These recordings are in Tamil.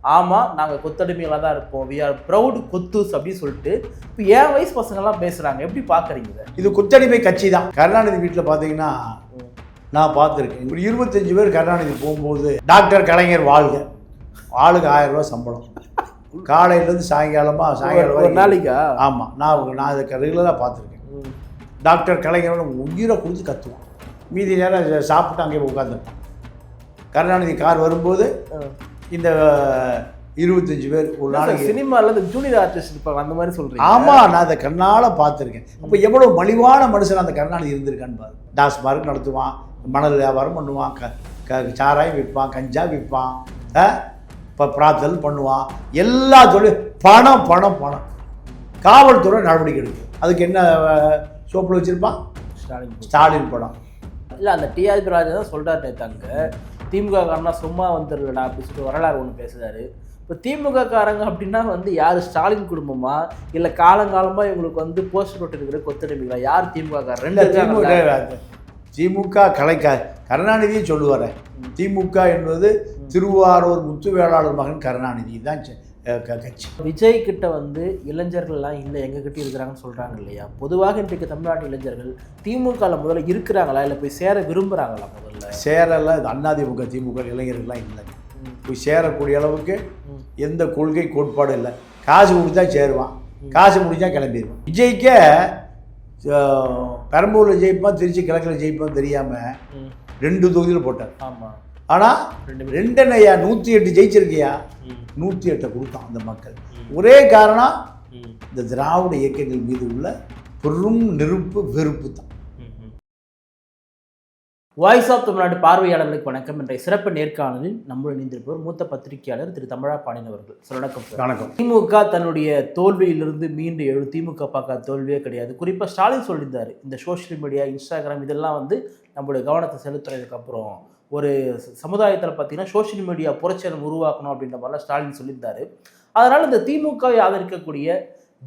ஆமாம் நாங்கள் கொத்தடிமைகளாக தான் இருப்போம், வி ஆர் ப்ரௌட் கொத்துஸ் அப்படின்னு சொல்லிட்டு இப்போ என் வயசு பசங்கள்லாம் பேசுகிறாங்க. எப்படி பார்க்குறீங்க? இது கொத்தடிமை கட்சி தான். கருணாநிதி வீட்டில் பார்த்தீங்கன்னா நான் பார்த்துருக்கேன். ஒரு 25 பேர் கருணாநிதி போகும்போது டாக்டர் கலைஞர் வாழ்க, ஆளுக்கு 1000 ரூபா சம்பளம், காலையிலேருந்து சாயங்காலம் ஒரு நாளைக்கா? ஆமாம், நான் இதை ரெகுலராக பார்த்துருக்கேன். டாக்டர் கலைஞரோட உயிரை கொடுத்து கத்துவான், மீதி நேரம் சாப்பிட்டு அங்கே உட்காந்துருப்பான். கருணாநிதி கார் வரும்போது இந்த 25 பேர் ஒரு நாளைக்கு சினிமாவில் இந்த ஜூனியர் ஆர்டிஸ்ட் இருப்பாங்க, அந்த மாதிரி சொல்கிறேன். ஆமாம், நான் அதை கண்ணால் பார்த்துருக்கேன். அப்போ எவ்வளோ மலிவான மனுஷன் அந்த கருணாநிதி இருந்திருக்கான்னு பாரு. டாஸ்மார்க் நடத்துவான், மணல் வியாபாரம் பண்ணுவான், சாராயம் விற்பான், கஞ்சா விற்பான், இப்போ பிரார்த்தல் பண்ணுவான், எல்லா தொழில் பணம் பணம் பணம். காவல்துறை நடவடிக்கை எடுக்கும். அதுக்கு என்ன சோப்பில் வச்சுருப்பான்? ஸ்டாலின் படம். இல்லை, அந்த டிஆர்பி ராஜா தான் சொல்கிறார் நேத்தாங்க, திமுக காரனா சும்மா வந்துடலடா அப்படின்னு சொல்லிட்டு வரலாறு ஒன்று பேசுகிறாரு. இப்போ திமுக காரங்க அப்படின்னா யார், ஸ்டாலின் குடும்பமா இல்லை காலங்காலமாக இவங்களுக்கு போஸ்டர் போட்டு இருக்கிற கொத்தடிமைகளா? யார் திமுக காரன்? திமுக கருணாநிதியும் சொல்லுவார். திமுக என்பது திருவாரூர் முத்துவேளாளர் மகன் கருணாநிதி தான் கட்சி. விஜய் கிட்ட இளைஞர்கள்லாம் இல்லை எங்ககிட்ட இருக்கிறாங்கன்னு சொல்கிறாங்க இல்லையா? பொதுவாக இன்றைக்கு தமிழ்நாட்டு இளைஞர்கள் திமுகவில் முதல்ல இருக்கிறாங்களா, இல்லை போய் சேர விரும்புகிறாங்களா? முதல்ல சேரலாம். இது அண்ணாதிமுக திமுக இளைஞர்கள்லாம் இல்லை, போய் சேரக்கூடிய அளவுக்கு எந்த கொள்கை கோட்பாடும் இல்லை. காசு கொடுத்தா சேருவான், காசு முடிஞ்சா கிளம்பிடுவான். விஜய்க்கே பெரம்பூரில் ஜெயிப்பான், திருச்சி கிழக்கில் ஜெயிப்பான் தெரியாமல் 2 தொகுதியில் போட்டார். ஆமாம், ஆனால் 2 108 ஜெயிச்சிருக்கியா? 108 கொடுத்தான் அந்த மக்கள். ஒரே காரணம் இந்த திராவிட இயக்கங்கள் மீது உள்ள பெரும் நெருப்பு வெறுப்பு தான். வாய்ஸ் ஆஃப் தமிழ்நாடு பார்வையாளர்களுக்கு வணக்கம். இன்றைய சிறப்பு நேர்காணலில் நம்முடன் இணைந்திருப்பவர் மூத்த பத்திரிகையாளர் திரு தமிழா பாண்டியன் அவர்கள். வணக்கம். வணக்கம். திமுக தன்னுடைய தோல்வியிலிருந்து மீண்டு எழு, திமுக பார்க்காத தோல்வியே கிடையாது. குறிப்பாக ஸ்டாலின் சொல்லியிருந்தார், இந்த சோஷியல் மீடியா, இன்ஸ்டாகிராம் இதெல்லாம் நம்மளுடைய கவனத்தை செலுத்துறதுக்கு அப்புறம் ஒரு சமுதாயத்தில் பார்த்தீங்கன்னா சோஷியல் மீடியா புரட்சியை உருவாக்கணும் அப்படின்ற மாதிரிலாம் ஸ்டாலின் சொல்லியிருந்தார். அதனால் இந்த திமுகவை ஆதரிக்கக்கூடிய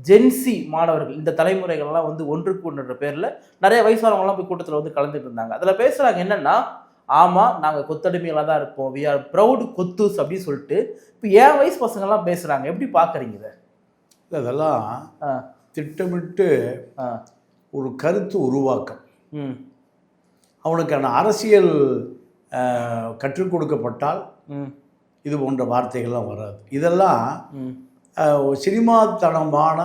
ஜென்சி மாணவர்கள், இந்த தலைமுறைகள்லாம் ஒன்றுக்கு ஒன்றுன்ற பேரில் நிறைய வயசானவங்களாம் போய் கூட்டத்தில் கலந்துட்டு இருந்தாங்க. அதில் பேசுகிறாங்க என்னென்னா, ஆமாம் நாங்கள் கொத்தடிமைகளாக தான் இருப்போம், வி ஆர் ப்ரௌட் கொத்துஸ் அப்படின்னு சொல்லிட்டு இப்போ என் வயசு பசங்கள்லாம் பேசுகிறாங்க. எப்படி பார்க்குறீங்க இதை? அதெல்லாம் திட்டமிட்டு ஒரு கருத்து உருவாக்கம், அவனுக்கான அரசியல் கற்றுக் கொடுக்கப்பட்டால் இது போன்ற வார்த்தைகள்லாம் வராது. இதெல்லாம் சினிமாத்தனமான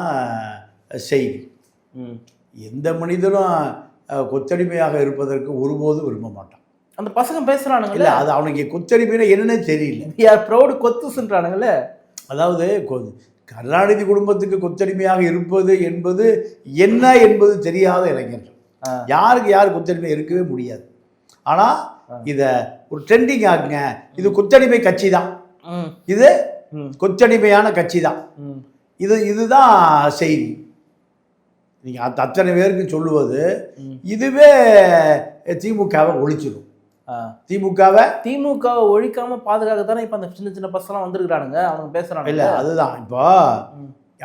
செய்தி. எந்த மனிதனும் கொத்தடிமையாக இருப்பதற்கு ஒருபோதும் விரும்ப மாட்டான். அந்த பசங்க பேசுகிறானுங்க இல்லை, அது அவனுக்கு கொத்தடிமைனா என்னன்னே தெரியல. யார் ப்ரௌடு கொத்துஸ்ன்றானுங்களே. அதாவது கருணாநிதி குடும்பத்துக்கு கொத்தடிமையாக இருப்பது என்பது என்ன என்பது தெரியாத இளைஞர்கள். யாருக்கு யார் கொத்தடிமை இருக்கவே முடியாது. ஆனால் இதை ஒரு ட்ரெண்டிங் ஆகுங்க, இது கொத்தடிமை கட்சி தான், இது கொத்தடிமையான கட்சி தான், இதுதான் செய்தி. நீங்கள் அத்தனை பேருக்கு சொல்லுவது இதுவே திமுகவை ஒழிச்சிடும். திமுகவை ஒழிக்காம பாதுகாக்க தானே இப்போ அந்த சின்ன சின்ன பசங்களாம் வந்துருக்குறானுங்க, அவங்க பேசுகிறாங்க. இல்லை, அதுதான் இப்போ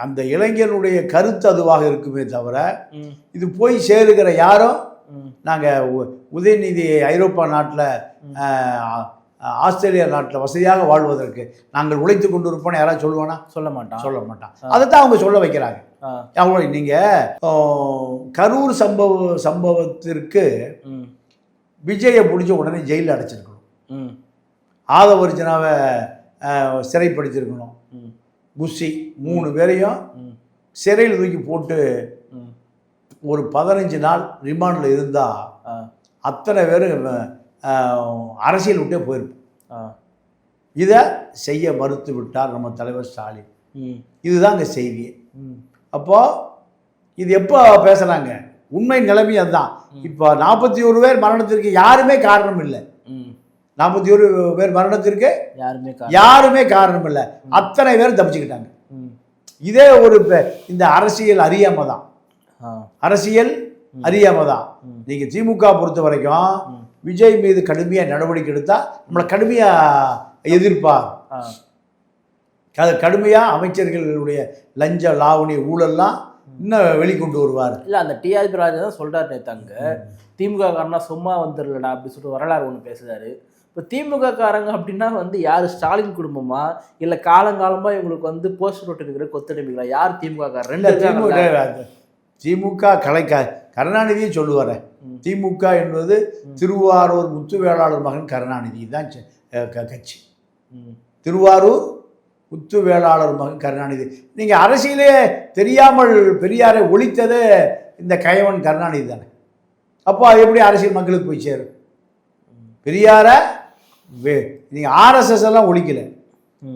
அந்த இளைஞனுடைய கருத்து அதுவாக இருக்குமே தவிர இது போய் சேருகிற யாரும் நாங்கள் உதயநிதி ஐரோப்பா நாட்டில் ஆஸ்திரேலியா நாட்டில் வசதியாக வாழ்வதற்கு நாங்கள் உழைத்து கொண்டு இருப்போம் யாராவது சொல்லுவானா? சொல்ல மாட்டான். அதை தான் அவங்க சொல்ல வைக்கிறாங்க. அவங்க நீங்கள் கரூர் சம்பவத்திற்கு விஜயை பிடிச்ச உடனே ஜெயிலில் அடைச்சிருக்கணும், ஆதவர்ஜனாவை சிறைப்படுத்தியிருக்கணும், புஷி 3 பேரையும் சிறையில் தூக்கி போட்டு ஒரு 15 நாள் ரிமாண்டில் இருந்தால் அத்தனை பேரும் அரசியல் விட்டே போயிருப்போம். இதை செய்ய மறுத்து விட்டார் நம்ம தலைவர் ஸ்டாலின். இதுதான் இங்கே செய்தி. அப்போது இது எப்போ பேசுகிறாங்க? உண்மை நிலைமை அதுதான். இப்போ 41 பேர் மரணத்திற்கு யாருமே காரணம் இல்லை. 41 பேர் மரணத்திற்கு யாருமே காரணம் இல்லை. அத்தனை பேர் தப்பிச்சுக்கிட்டாங்க. இதே ஒரு இந்த அரசியல் அறியாமை தான். நீங்கள் திமுக பொறுத்த வரைக்கும் விஜய் மீது கடுமையாக நடவடிக்கை எடுத்தால் நம்மளை கடுமையாக எதிர்ப்பார். கடுமையாக அமைச்சர்களுடைய லஞ்ச லாவணி ஊழல்லாம் இன்னும் வெளிக்கொண்டு வருவார். இல்லை, அந்த டிஆர்பி ராஜா தான் சொல்கிறார் நேத்தாங்க, திமுக காரனா சும்மா வந்துடலடா அப்படின்னு சொல்லிட்டு வரலாறு ஒன்று பேசுகிறாரு. இப்போ திமுக காரங்க அப்படின்னா வந்து யார், ஸ்டாலின் குடும்பமா இல்லை காலங்காலமாக இவங்களுக்கு வந்து போஸ்ட் போட்டு இருக்கிற கொத்தடிமைகளா? யார் திமுக காரர்? ரெண்டு திமுக கருணாநிதியை சொல்லுவார். திமுக என்பது திருவாரூர் முத்துவேளாளர் மகன் கருணாநிதி தான் கட்சி. திருவாரூர் முத்துவேளாளர் மகன் கருணாநிதி. நீங்கள் அரசியலே தெரியாமல் பெரியாரை ஒழித்ததே இந்த கயவன் கருணாநிதி தானே. அப்போ அது எப்படி அரசியல் மக்களுக்கு போய் சேரும்? பெரியாரை நீங்கள் ஆர்எஸ்எஸ் எல்லாம் ஒழிக்கலை,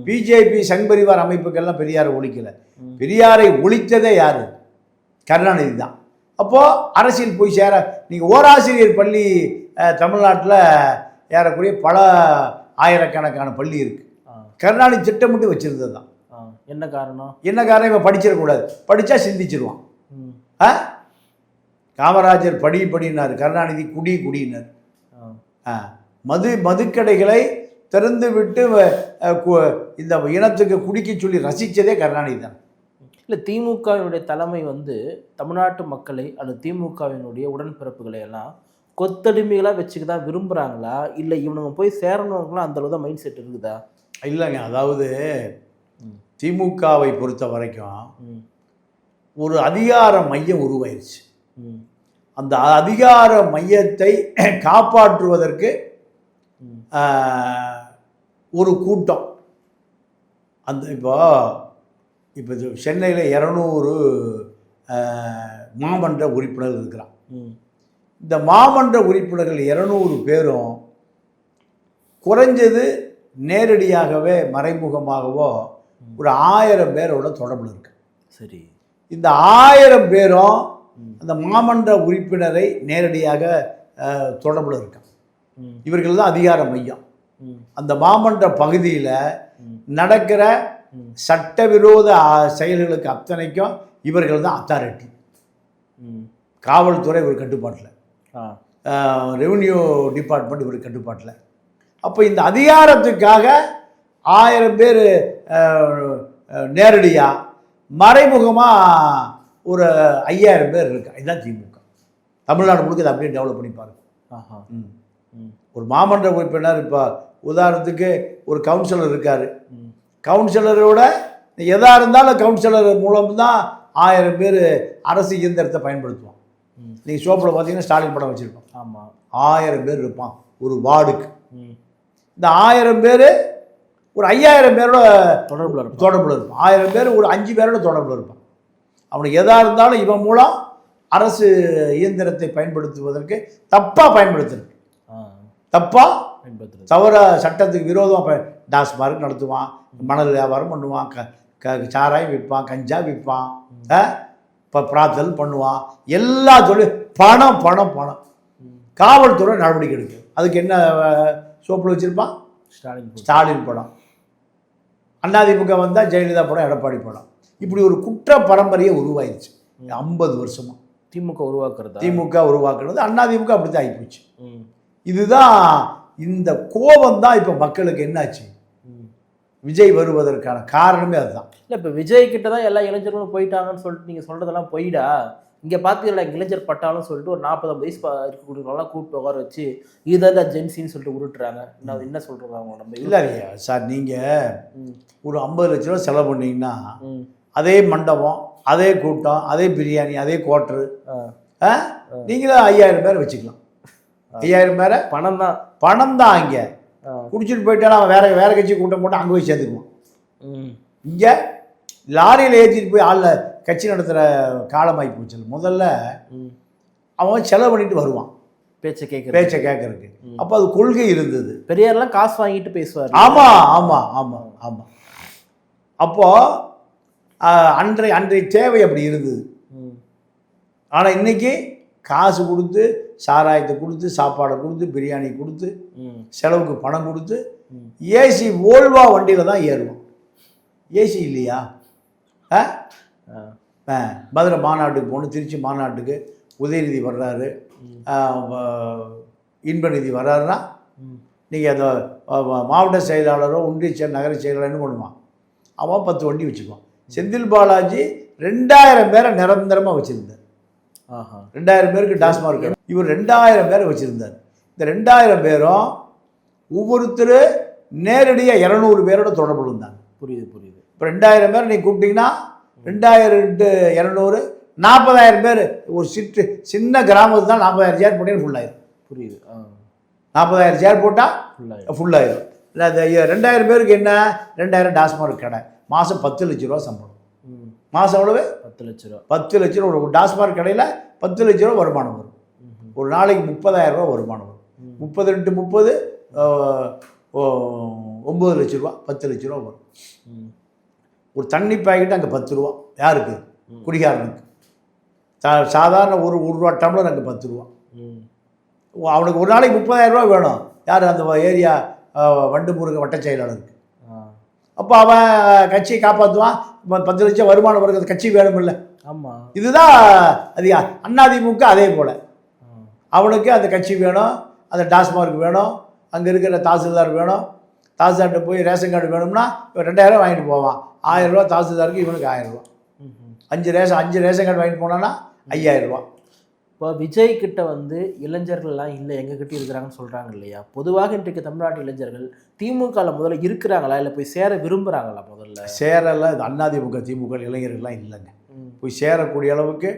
பிஜேபி சங்பரிவார் அமைப்புக்கெல்லாம் பெரியாரை ஒழிக்கலை. பெரியாரை ஒழித்ததே யார்? கருணாநிதி தான். அப்போது அரசியல் போய் சேர நீங்கள் ஓராசிரியர் பள்ளி தமிழ்நாட்டில் ஏறக்கூடிய பல ஆயிரக்கணக்கான பள்ளி இருக்குது. கருணாநிதி திட்டமிட்டு வச்சுருந்தது தான். என்ன காரணம்? இவன் படிச்சிடக்கூடாது, படித்தா சிந்திச்சிருவான். காமராஜர் படினார், கருணாநிதி குடினார். மதுக்கடைகளை திறந்து விட்டு இந்த இனத்துக்கு குடிக்க சொல்லி ரசித்ததே கருணாநிதி தான். இல்லை, திமுகவினுடைய தலைமை வந்து தமிழ்நாட்டு மக்களை அல்லது திமுகவினுடைய உடன்பிறப்புகளை எல்லாம் கொத்தடிமைகளாக வச்சுக்க தான் விரும்புகிறாங்களா, இல்லை இவனுங்க போய் சேரணுங்களாம் அந்த அளவு தான் மைண்ட் செட் இருக்குதா? இல்லைங்க, அதாவது திமுகவை பொறுத்த வரைக்கும் ஒரு அதிகார மையம் உருவாயிருச்சு. அந்த அதிகார மையத்தை காப்பாற்றுவதற்கு ஒரு கூட்டம். அந்த இப்போ சென்னையில் 200 மாமன்ற உறுப்பினர்கள் இருக்கிறான். இந்த மாமன்ற உறுப்பினர்கள் 200 பேரும் குறைஞ்சது நேரடியாகவே மறைமுகமாகவோ ஒரு 1000 பேரோட தொடர்பில் இருக்கு. சரி, இந்த 1000 பேரும் அந்த மாமன்ற உறுப்பினரை நேரடியாக தொடர்பில் இருக்காங்க. இவர்கள் தான் அதிகார மையம். அந்த மாமன்ற பகுதியில் நடக்கிற சட்டவிரோத செயல்களுக்கு அத்தனைக்கும் இவர்கள் தான் அத்தாரிட்டி. காவல்துறை ஒரு கட்டுப்பாட்டில், ரெவென்யூ டிபார்ட்மெண்ட் இவர் கட்டுப்பாட்டில். அப்போ இந்த அதிகாரத்துக்காக 1000 பேர் நேரடியாக, மறைமுகமாக ஒரு 5000 பேர் இருக்கு. இதுதான் திமுக. தமிழ்நாடு முழுக்க இதை அப்படியே டெவலப் பண்ணி பாருங்க. ஒரு மாமன்ற உறுப்பினர், இப்போ உதாரணத்துக்கு ஒரு கவுன்சிலர் இருக்கார். கவுன்சிலரோட எதாக இருந்தாலும் கவுன்சிலர் மூலம்தான் 1000 பேர் அரசு இயந்திரத்தை பயன்படுத்துவான். நீங்கள் ஷோப்பில் பார்த்தீங்கன்னா ஸ்டாலின் படம் வச்சுருக்கோம். ஆமாம், 1000 பேர் இருப்பான் ஒரு வார்டுக்கு. இந்த 1000 பேர் ஒரு 5000 பேரோட தொடர்பில் இருப்பான். 1000 பேர் ஒரு 5 பேரோட தொடர்பில் இருப்பான். அவனுக்கு எதாக இருந்தாலும் இவன் மூலம் அரசு இயந்திரத்தை பயன்படுத்துவதற்கு தப்பாக பயன்படுத்துறது, தவற சட்டத்துக்கு விரோதமாக டாஸ்மார்க் நடத்துவான், மணல் வியாபாரம் பண்ணுவான், சாராயம் விற்பான், கஞ்சா விற்பான், இப்போ பிரார்த்தல் பண்ணுவான், எல்லா தொழில் பணம் பணம் பணம். காவல்துறை நடவடிக்கை எடுக்குது. அதுக்கு என்ன சோப்பில் வச்சுருப்பான்? ஸ்டாலின் படம். அதிமுக வந்தால் ஜெயலலிதா படம், எடப்பாடி படம். இப்படி ஒரு குற்ற பரம்பரையை உருவாயிருச்சு 50 வருஷமாக. திமுக உருவாக்குறது அதிமுக அப்படி தான் ஆகிப்போச்சு. இதுதான் இந்த கோபம் தான் இப்போ மக்களுக்கு என்னாச்சு, விஜய் வருவதற்கான காரணமே அதுதான். இல்லை, இப்போ விஜய் கிட்ட தான் எல்லா இளைஞர்களும் போயிட்டாங்கன்னு சொல்லிட்டு நீங்கள் சொல்கிறதெல்லாம் போயிடா. இங்கே பார்த்தீங்களா, இளைஞர் பட்டாலும் சொல்லிட்டு ஒரு 40 வயசு இருக்கக்கூடியவங்களாம் கூப்பிட்டு உட்கார வச்சு இதுதான் ஜென்சின்னு சொல்லிட்டு உருட்டுறாங்க. என்ன சொல்கிறாங்க அவங்க? நம்ம இல்லை சார், நீங்கள் ஒரு 50 லட்ச ரூபா செலவு பண்ணிங்கன்னா அதே மண்டபம், அதே கூட்டம், அதே பிரியாணி, அதே குவார்ட்ரு, நீங்களே 5000 பேரை வச்சுக்கலாம். 5000 பேரை பணம் தான். அங்கே குடிச்சிட்டு போயிட்டாலும் அவன் வேற கட்சி கூட்டம் போட்டு அங்கே போய் சேர்ந்துக்குவான். இங்கே லாரியில் ஏற்றிட்டு போய் ஆளில் கட்சி நடத்துகிற காலமாகி போச்சு. முதல்ல அவன் செலவு பண்ணிட்டு வருவான் பேச்சை கேட்கறதுக்கு. அப்போ அது கொள்கை இருந்தது. பெரியார்லாம் காசு வாங்கிட்டு பேசுவார். ஆமாம். அப்போது அன்றைய தேவை அப்படி இருந்தது. ஆனால் இன்னைக்கு காசு கொடுத்து, சாராயத்தை கொடுத்து, சாப்பாடை கொடுத்து, பிரியாணி கொடுத்து, செலவுக்கு பணம் கொடுத்து, ஏசி ஓல்வா வண்டியில் தான் ஏறுவோம். ஏசி இல்லையா? மதுரை மாநாட்டுக்கு போகணும், திருச்சி மாநாட்டுக்கு உதயநிதி வர்றாரு, இன்பநிதி வர்றாருன்னா நீங்கள் அந்த மாவட்ட செயலாளரோ ஒன்றிய நகர செயலாளர் என்ன பண்ணுவான்? அவன் 10 வண்டி வச்சுக்குவான். செந்தில் பாலாஜி 2000 பேரை நிரந்தரமாக வச்சுருந்தார். 2000 பேருக்கு டாஸ்மார்க். இவர் 2000 பேரை வச்சுருந்தார். இந்த 2000 பேரும் ஒவ்வொருத்தர் நேரடியாக 200 பேரோட தொடர்பு இருந்தாங்க. புரியுது புரியுது. இப்போ 2000 பேர் நீங்கள் கூப்பிட்டீங்கன்னா 2000 × 200 40,000 பேர். ஒரு சின்ன கிராமத்து தான் 40,000 சேர் போட்டீங்கன்னா ஃபுல்லாயிடும். புரியுது. 40,000 சேர் போட்டால் ஃபுல்லாயிடும். இல்லை அந்த 2000 பேருக்கு என்ன 2000 டாஸ்மார்க் கடை, மாதம் 10 லட்ச ரூபா சம்பளம். மாதம் எவ்வளவு? 10 லட்ச ரூபா. 10 லட்ச ரூபா. ஒரு டாஸ்மார்க் கடையில் 10 லட்ச ரூபா வருமானம் வரும். ஒரு நாளைக்கு 30,000 ரூபா வருமானம் வரும். 30 × 30 9 லட்ச ரூபா, 10 லட்ச ரூபா வரும். ஒரு தண்ணி பாக்கெட்டு அங்கே 10 ரூபா. யாருக்கு? குடிகாரனுக்கு. சாதாரண ஒரு ரூபா டம்ளர் அங்கே 10 ரூபா. அவனுக்கு ஒரு நாளைக்கு 30,000 ரூபா வேணும். யார்? அந்த ஏரியா வண்டுமுருக வட்ட செயலாளருக்கு. அப்போ அவன் கட்சியை காப்பாற்றுவான். 10 லட்சம் வருமானம் வருகிறது, கட்சி வேணும் இல்லை? ஆமாம். இதுதான் அது அதிமுக. அதே போல் அவனுக்கு அந்த கட்சி வேணும், அந்த டாஸ்மார்க் வேணும், அங்கே இருக்கிற தாசில்தார் வேணும். தாசில்தார்கிட்ட போய் ரேஷன் கார்டு வேணும்னா 2000 வாங்கிட்டு போவான். 1000 ரூபா தாசில்தாருக்கு, இவனுக்கு 1000 ரூபா. 5 ரேஷன் கார்டு வாங்கிட்டு போனான்னா 5000 ரூபா. இப்போ விஜய் கிட்ட வந்து இளைஞர்கள்லாம் இல்லை எங்ககிட்ட இருக்கிறாங்கன்னு சொல்கிறாங்க இல்லையா? பொதுவாக இன்றைக்கு தமிழ்நாட்டு இளைஞர்கள் திமுகவில் முதல்ல இருக்கிறாங்களா, இல்லை போய் சேர விரும்புகிறாங்களா? முதல்ல சேரலாம். இது அதிமுக திமுக இளைஞர்கள்லாம் இல்லைங்க. போய் சேரக்கூடிய அளவுக்கு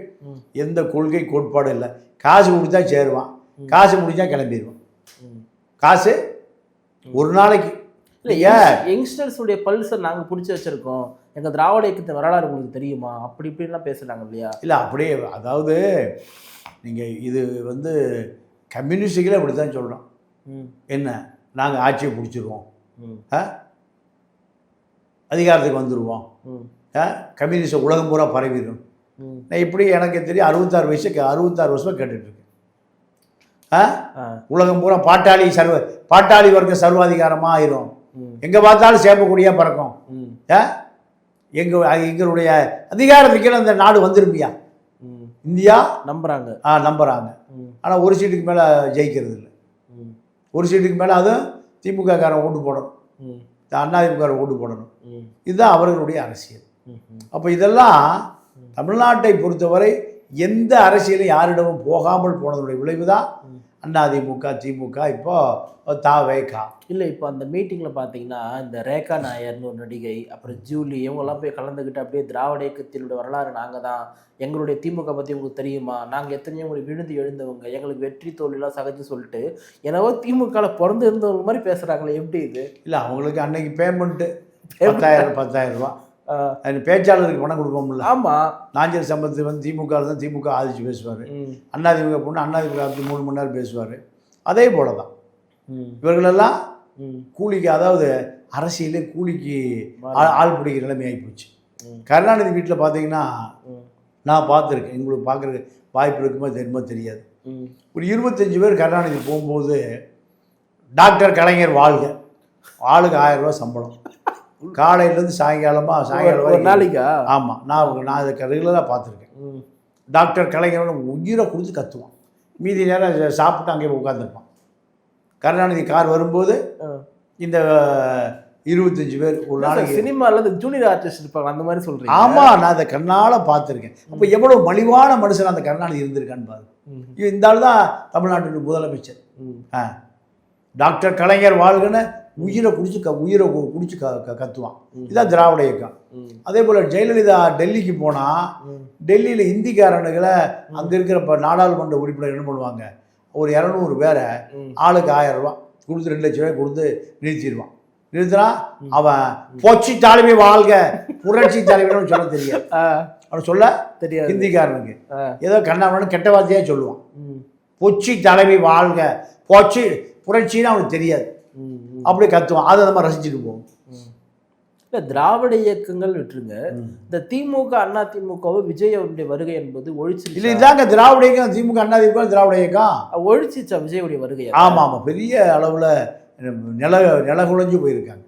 எந்த கொள்கை கோட்பாடும் இல்லை. காசு கொடுத்தா சேருவான், காசு முடிஞ்சா கிளம்பிடுவான். காசு ஒரு நாளைக்கு இல்லையா? யங்ஸ்டர்ஸுடைய பல்ஸை நாங்கள் பிடிச்சி வச்சுருக்கோம், எங்கள் திராவிட இயக்கத்தின் வரலாறு உங்களுக்கு தெரியுமா, அப்படி இப்படின்லாம் பேசுகிறாங்க இல்லையா? இல்லை அப்படியே, அதாவது நீங்கள் இது வந்து கம்யூனிஸ்டுகளே அப்படி தான் சொல்கிறோம். என்ன, நாங்கள் ஆட்சியை பிடிச்சிருவோம், அதிகாரத்துக்கு வந்துடுவோம், கம்யூனிஸ்ட் உலகம் பூரா பரவிடும். நான் இப்படி எனக்கு தெரியும் 66 வருஷமாக கேட்டுட்ருக்கேன். உலகம் பூரா பாட்டாளி வர்க்க சர்வாதிகாரமாக ஆயிரும். எங்கே பார்த்தாலும் சேப்பக்கூடியா பறக்கும். எங்களுடைய அதிகாரத்துக்கு அந்த நாடு வந்துருப்பியா? இந்தியா நம்புறாங்க. நம்புறாங்க. ஆனால் ஒரு சீட்டுக்கு மேலே ஜெயிக்கிறது இல்லை. ஒரு சீட்டுக்கு மேலே அதுவும் திமுக காரன் ஓட்டு போடணும், அதிமுக ஓட்டு போடணும். இதுதான் அவர்களுடைய அரசியல். அப்போ இதெல்லாம் தமிழ்நாட்டை பொறுத்தவரை எந்த அரசியலும் யாரிடமும் போகாமல் போனதுடைய விளைவு தான் அதிமுக திமுக இப்போ தாவேகா. இல்லை, இப்போ அந்த மீட்டிங்கில் பார்த்தீங்கன்னா இந்த ரேகா நாயர்னு ஒரு நடிகை, அப்புறம் ஜூலி, இவங்கெல்லாம் போய் கலந்துக்கிட்டு அப்படியே திராவிட இயக்கத்தினுடைய வரலாறு நாங்கள் தான், எங்களுடைய திமுக பற்றி உங்களுக்கு தெரியுமா, நாங்கள் எத்தனையோ உங்களுக்கு விழுந்து எழுந்தவங்க, எங்களுக்கு வெற்றி தோல்விலாம் சகஜு சொல்லிட்டு என்னவோ திமுகவில் பிறந்து இருந்தவங்க மாதிரி பேசுகிறாங்களே, எப்படி இது? இல்லை, அவங்களுக்கு அன்னைக்கு பேமெண்ட்டு 10,000 ரூபா. பேச்சாளருக்கு பணம் கொடுப்போம்ல. ஆமாம். நாஞ்சல் சம்பத்து வந்து திமுக தான், திமுக ஆதிச்சு பேசுவார். அதிமுக பொண்ணு அதிமுக 3 மணி நேரம் பேசுவார். அதே போல தான் இவர்களெல்லாம் கூலிக்கு, அதாவது அரசியலே கூலிக்கு ஆள் பிடிக்கிற நிலைமை ஆகிப்போச்சு. கருணாநிதி வீட்டில் பார்த்தீங்கன்னா நான் பார்த்துருக்கேன், உங்களுக்கு பார்க்குறதுக்கு வாய்ப்பு இருக்குமோ தெரியுமோ தெரியாது. ஒரு 25 பேர் கருணாநிதி போகும்போது டாக்டர் கலைஞர் வாழ்க, ஆளுக்கு 1000 ரூபா சம்பளம், காலையிலேருந்து சாயங்காலம் ஒரு நாளைக்கா? ஆமாம், நான் இதை ரெகுலராக பார்த்துருக்கேன். டாக்டர் கலைஞரோட உயிரை கொடுத்து கத்துவான், மீதி நேரம் சாப்பிட்டு அங்கே உட்காந்துருப்பான். கருணாநிதி கார் வரும்போது இந்த 25 பேர் ஒரு நாளைக்கு. சினிமாவில் ஜூனியர் ஆர்டிஸ்ட் இருப்பாங்க, அந்த மாதிரி சொல்கிறேன். ஆமாம், நான் அதை கண்ணால் பார்த்துருக்கேன். அப்போ எவ்வளோ மலிவான மனுஷன் அந்த கருணாநிதி இருந்திருக்கான்னு பாரு. இந்த ஆள் தான் தமிழ்நாட்டுடைய முதலமைச்சர். டாக்டர் கலைஞர் வாழ்கன்னு உயிரை குடிச்சு கத்துவான். இதுதான் திராவிட இயக்கம். அதே போல் ஜெயலலிதா டெல்லிக்கு போனால் டெல்லியில் இந்திக்காரனுகளை அங்கே இருக்கிற நாடாளுமன்ற உறுப்பினர் என்ன பண்ணுவாங்க, ஒரு 200 பேரை ஆளுக்கு 1000 ரூபா கொடுத்து 2 லட்ச ரூபாய் கொடுத்து நிறுத்திடுவான். நிறுத்தினா அவன் பொச்சி தலைமை வாழ்க, புரட்சி தலைமைன்னு சொல்ல தெரியாது. அவன் சொல்ல தெரியாது ஹிந்திக்காரனுக்கு. ஏதோ கண்ணாமன்னு கெட்ட வார்த்தையாக சொல்லுவான். பொச்சி தலைமை வாழ்க, பொச்சி புரட்சின்னு அவனுக்கு தெரியாது, அப்படியே கத்துவான். அதை நம்ம ரசிச்சுட்டு போவோம். இல்லை, திராவிட இயக்கங்கள் விட்டுருங்க, இந்த திமுக அதிமுகவை விஜய் அவருடைய வருகை என்பது ஒழிச்சு இல்லை. இதாங்க திராவிட இயக்கம், திமுக அதிமுக திராவிட இயக்கம் ஒழிச்சிச்சா விஜயுடைய வருகை? ஆமாம் ஆமாம், பெரிய அளவில் நிலகுலைஞ்சு போயிருக்காங்க.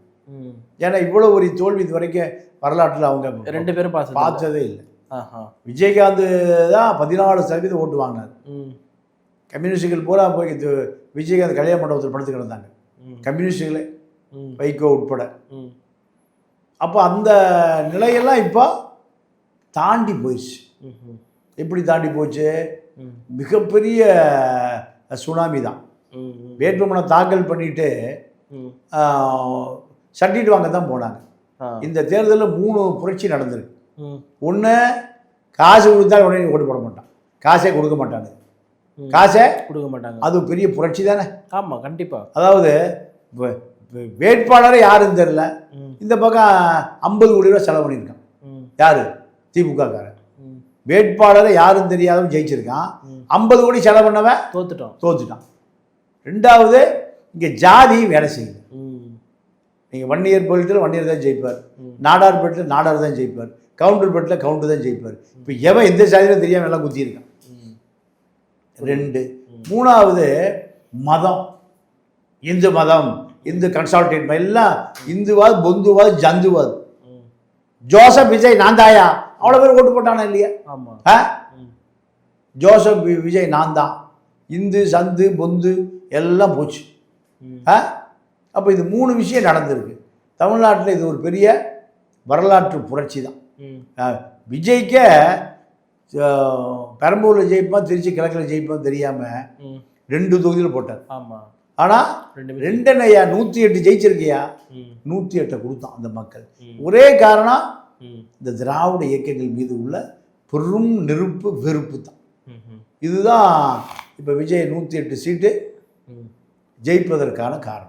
ஏன்னா இவ்வளோ ஒரு தோல்வி இது வரைக்கும் வரலாற்றில் அவங்க 2 பேரும் பார்த்ததே இல்லை. விஜயகாந்த் தான் 14% ஓட்டு வாங்கினார். கம்யூனிஸ்டுகள் பூரா போய் விஜயகாந்த் கல்யாண மண்டபத்தில் படுத்து கிடந்தாங்க, கம்யூனிஸ்டுகளே, வைகோ உட்பட. அப்போ அந்த நிலையெல்லாம் இப்போ தாண்டி போயிடுச்சு. எப்படி தாண்டி போச்சு? மிகப்பெரிய சுனாமி தான். வேட்புமனு தாக்கல் பண்ணிட்டு சட்டிட்டு வாங்க தான் போனாங்க. இந்த தேர்தலில் 3 புரட்சி நடந்திருக்கு. ஒன்று, காசு கொடுத்தா உடனே ஓட்டு போட மாட்டான், காசே கொடுக்க மாட்டாங்க, காசே கொடுக்க மாட்டாங்க. அது பெரிய புரட்சி தானே? ஆமாம், கண்டிப்பாக. அதாவது வேட்பாளரே யாருன்னு தெரியல, இந்த பக்கம் 50 கோடி ரூபா செலவு பண்ணியிருக்கான். யாரு? திமுக காரன். வேட்பாளரை யாரும் தெரியாதவன் ஜெயிச்சிருக்கான். 50 கோடி செலவு பண்ணவன் தோத்துட்டான். ரெண்டாவது, இங்கே ஜாதி வேலை செய்யுது. நீங்கள் வன்னியர் பேட்டில் வன்னியர் தான் ஜெயிப்பார், நாடார் பேட்டில் நாடார் தான் ஜெயிப்பார், கவுண்டர் பேட்டில் கவுண்டர் தான் ஜெயிப்பார். இப்போ எவன் எந்த ஜாதியிலும் தெரியாமல் எல்லாம் குத்தியிருக்கான். 2. மூணாவது, மதம். இந்து மதம், இந்து கன்சால்டேட் எல்லாம் இந்துவாது, பொந்துவாது, ஜந்துவாது. ஜோசப் விஜய் நான் தாயா, அவ்வளோ பேர் ஓட்டு போட்டானா இல்லையா? ஜோசப் விஜய் நான் தான், இந்து சந்து பொந்து எல்லாம் போச்சு. அப்போ இது 3 விஷயம் நடந்திருக்கு தமிழ்நாட்டில். இது ஒரு பெரிய வரலாற்று புரட்சி தான். விஜய்க்கே பெரம்பூரில் ஜெயிப்பான், திருச்சி கிழக்கில் ஜெயிப்பான் தெரியாமல் 2 தொகுதியில் போட்டார். ஆனால் 2 108 ஜெயிச்சிருக்கியா, 108 கொடுத்தான் அந்த மக்கள். ஒரே காரணம், இந்த திராவிட இயக்கங்கள் மீது உள்ள பெரும் நெருப்பு வெறுப்பு தான். இதுதான் இப்போ விஜய் 108 சீட்டு ஜெயிப்பதற்கான காரணம்.